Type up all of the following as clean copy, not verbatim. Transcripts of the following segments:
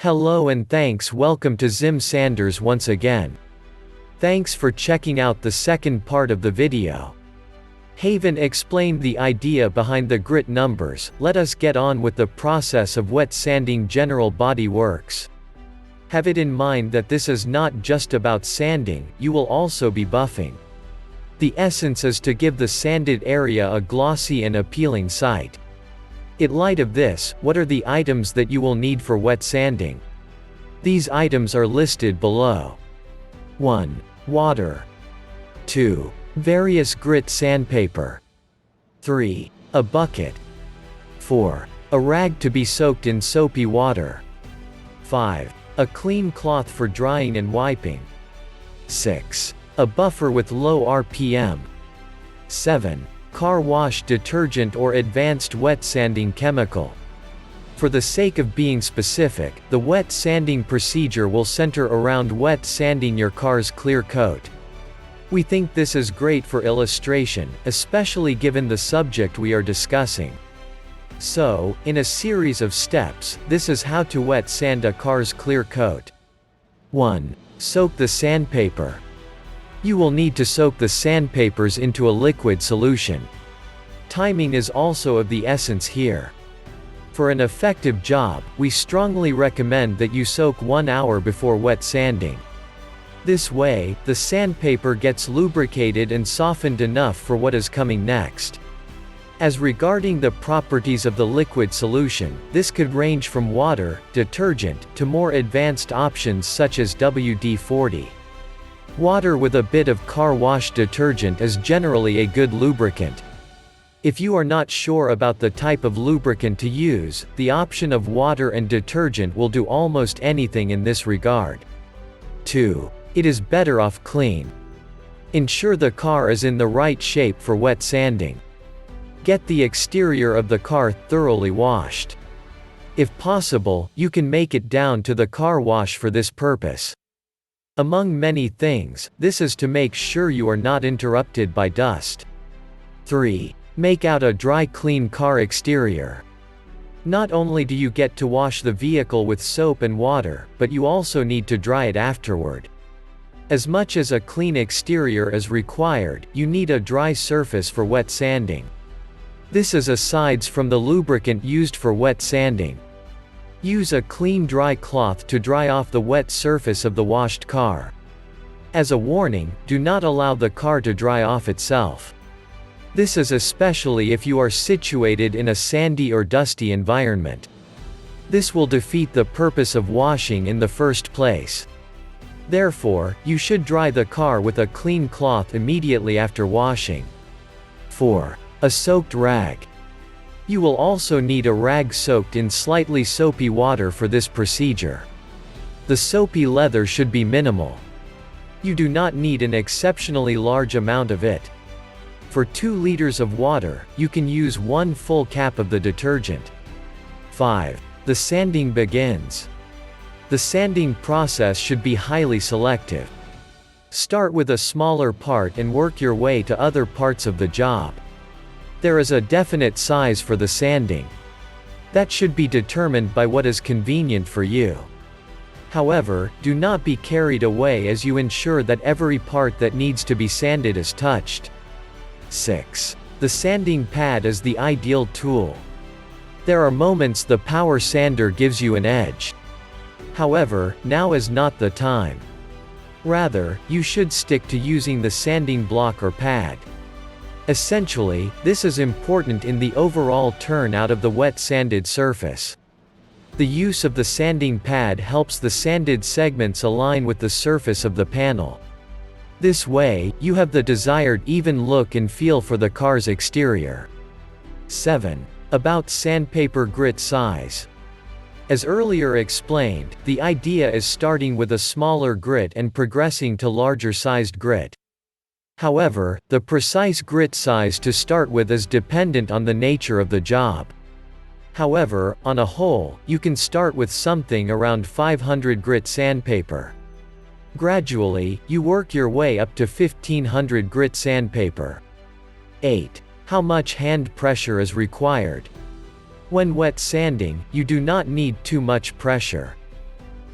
Hello and thanks. Welcome to Zim Sanders once again. Thanks for checking out the second part of the video. Haven explained the idea behind the grit numbers. Let us get on with the process of wet sanding. General body works. Have it in mind that this is not just about sanding, you will also be buffing. The essence is to give the sanded area a glossy and appealing sight. In light of this, what are the items that you will need for wet sanding? These items are listed below. 1. Water. 2. Various grit sandpaper. 3. A bucket. 4. A rag to be soaked in soapy water. 5. A clean cloth for drying and wiping. 6. A buffer with low RPM. 7. Car wash detergent or advanced wet sanding chemical. For the sake of being specific, the wet sanding procedure will center around wet sanding your car's clear coat. We think this is great for illustration, especially given the subject we are discussing. So, in a series of steps, this is how to wet sand a car's clear coat. 1. Soak the sandpaper. You will need to soak the sandpapers into a liquid solution. Timing is also of the essence here. For an effective job, we strongly recommend that you soak 1 hour before wet sanding. This way, the sandpaper gets lubricated and softened enough for what is coming next. As regarding the properties of the liquid solution, this could range from water, detergent, to more advanced options such as WD-40. Water with a bit of car wash detergent is generally a good lubricant. If you are not sure about the type of lubricant to use, the option of water and detergent will do almost anything in this regard. 2. It is better off clean. Ensure the car is in the right shape for wet sanding. Get the exterior of the car thoroughly washed. If possible, you can make it down to the car wash for this purpose. Among many things, this is to make sure you are not interrupted by dust. 3. Make out a dry clean car exterior. Not only do you get to wash the vehicle with soap and water, but you also need to dry it afterward. As much as a clean exterior is required, you need a dry surface for wet sanding. This is asides from the lubricant used for wet sanding. Use a clean dry cloth to dry off the wet surface of the washed car. As a warning, do not allow the car to dry off itself. This is especially if you are situated in a sandy or dusty environment. This will defeat the purpose of washing in the first place. Therefore, you should dry the car with a clean cloth immediately after washing. 4. A soaked rag. You will also need a rag soaked in slightly soapy water for this procedure. The soapy leather should be minimal. You do not need an exceptionally large amount of it. For 2 liters of water, you can use 1 full cap of the detergent. 5. The sanding begins. The sanding process should be highly selective. Start with a smaller part and work your way to other parts of the job. There is a definite size for the sanding. That should be determined by what is convenient for you. However, do not be carried away as you ensure that every part that needs to be sanded is touched. 6. The sanding pad is the ideal tool. There are moments the power sander gives you an edge. However, now is not the time. Rather, you should stick to using the sanding block or pad. Essentially, this is important in the overall turnout of the wet sanded surface. The use of the sanding pad helps the sanded segments align with the surface of the panel. This way, you have the desired even look and feel for the car's exterior. 7. About sandpaper grit size. As earlier explained, the idea is starting with a smaller grit and progressing to larger sized grit. However, the precise grit size to start with is dependent on the nature of the job. However, on a whole, you can start with something around 500 grit sandpaper. Gradually, you work your way up to 1500 grit sandpaper. 8. How much hand pressure is required? When wet sanding, you do not need too much pressure.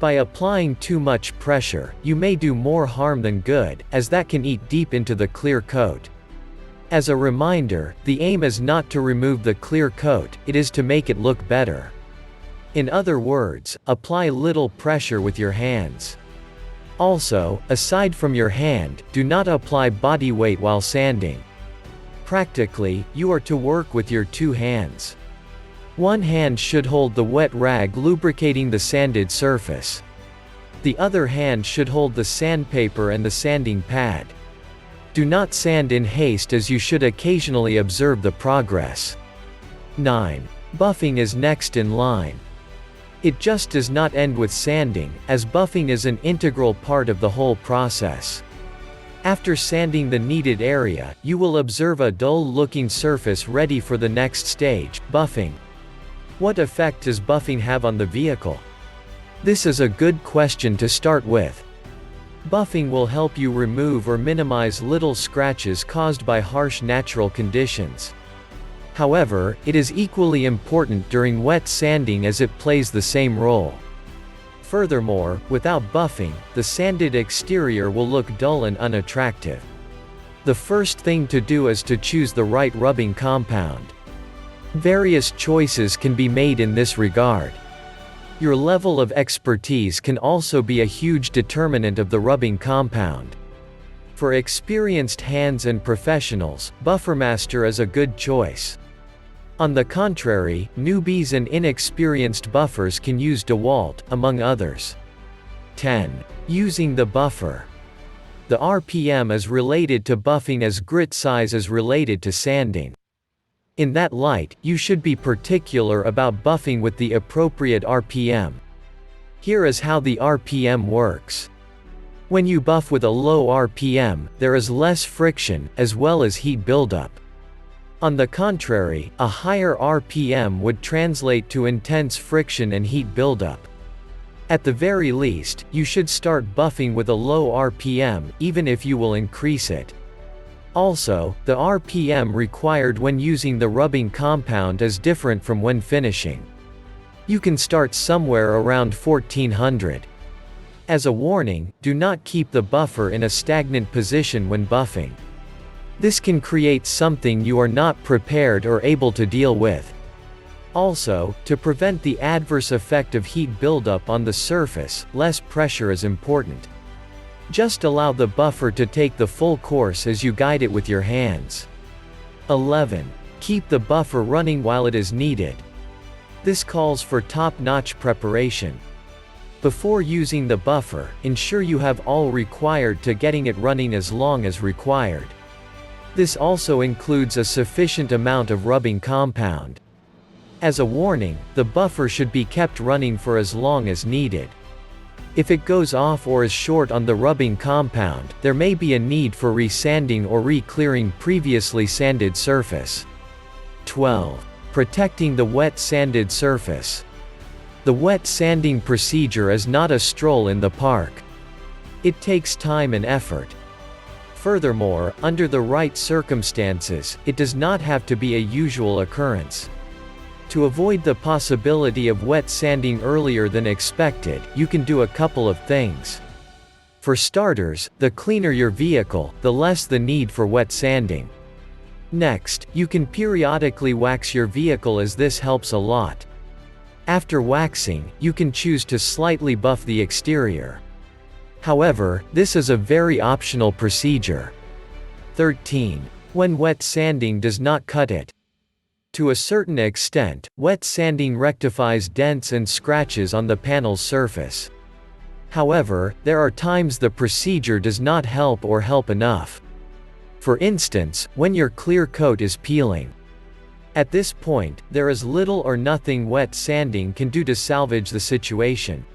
by applying too much pressure, you may do more harm than good, as that can eat deep into the clear coat. As a reminder, the aim is not to remove the clear coat, it is to make it look better. In other words, apply little pressure with your hands. Also, aside from your hand, do not apply body weight while sanding. Practically, you are to work with your two hands. One hand should hold the wet rag lubricating the sanded surface. The other hand should hold the sandpaper and the sanding pad. Do not sand in haste, as you should occasionally observe the progress. 9. Buffing is next in line. It just does not end with sanding, as buffing is an integral part of the whole process. After sanding the needed area, you will observe a dull-looking surface ready for the next stage, buffing. What effect does buffing have on the vehicle? This is a good question to start with. Buffing will help you remove or minimize little scratches caused by harsh natural conditions. However, it is equally important during wet sanding, as it plays the same role. Furthermore, without buffing, the sanded exterior will look dull and unattractive. The first thing to do is to choose the right rubbing compound. Various choices can be made in this regard. Your level of expertise can also be a huge determinant of the rubbing compound. For experienced hands and professionals, Buffermaster is a good choice. On the contrary, newbies and inexperienced buffers can use DeWalt, among others. 10. Using the buffer. The RPM is related to buffing as grit size is related to sanding. In that light, you should be particular about buffing with the appropriate RPM. Here is how the RPM works. When you buff with a low RPM, there is less friction, as well as heat buildup. On the contrary, a higher RPM would translate to intense friction and heat buildup. At the very least, you should start buffing with a low RPM, even if you will increase it. Also, the RPM required when using the rubbing compound is different from when finishing. You can start somewhere around 1400. As a warning, do not keep the buffer in a stagnant position when buffing. This can create something you are not prepared or able to deal with. Also, to prevent the adverse effect of heat buildup on the surface, less pressure is important. Just allow the buffer to take the full course as you guide it with your hands. 11. Keep the buffer running while it is needed. This calls for top-notch preparation. Before using the buffer, ensure you have all required to getting it running as long as required. This also includes a sufficient amount of rubbing compound. As a warning, the buffer should be kept running for as long as needed. If it goes off or is short on the rubbing compound, there may be a need for resanding or re-clearing previously sanded surface. 12. Protecting the wet sanded surface. The wet sanding procedure is not a stroll in the park. It takes time and effort. Furthermore, under the right circumstances, it does not have to be a usual occurrence. To avoid the possibility of wet sanding earlier than expected, you can do a couple of things. For starters, the cleaner your vehicle, the less the need for wet sanding. Next, you can periodically wax your vehicle, as this helps a lot. After waxing, you can choose to slightly buff the exterior. However, this is a very optional procedure. 13. When wet sanding does not cut it. To a certain extent, wet sanding rectifies dents and scratches on the panel's surface. However, there are times the procedure does not help or help enough. For instance, when your clear coat is peeling. At this point, there is little or nothing wet sanding can do to salvage the situation.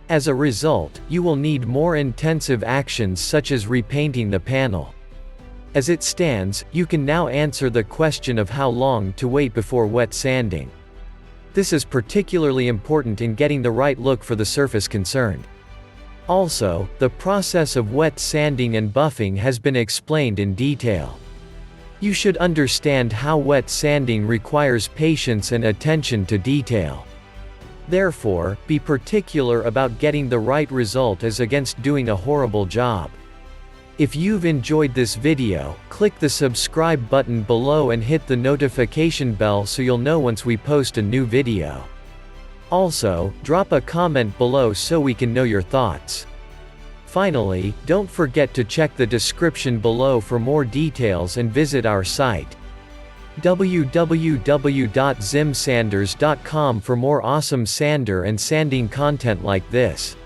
As a result, you will need more intensive actions such as repainting the panel. As it stands, you can now answer the question of how long to wait before wet sanding. This is particularly important in getting the right look for the surface concerned. Also, the process of wet sanding and buffing has been explained in detail. You should understand how wet sanding requires patience and attention to detail. Therefore, be particular about getting the right result as against doing a horrible job. If you've enjoyed this video, click the subscribe button below and hit the notification bell so you'll know once we post a new video. Also, drop a comment below so we can know your thoughts. Finally, don't forget to check the description below for more details and visit our site www.zimsanders.com for more awesome sander and sanding content like this.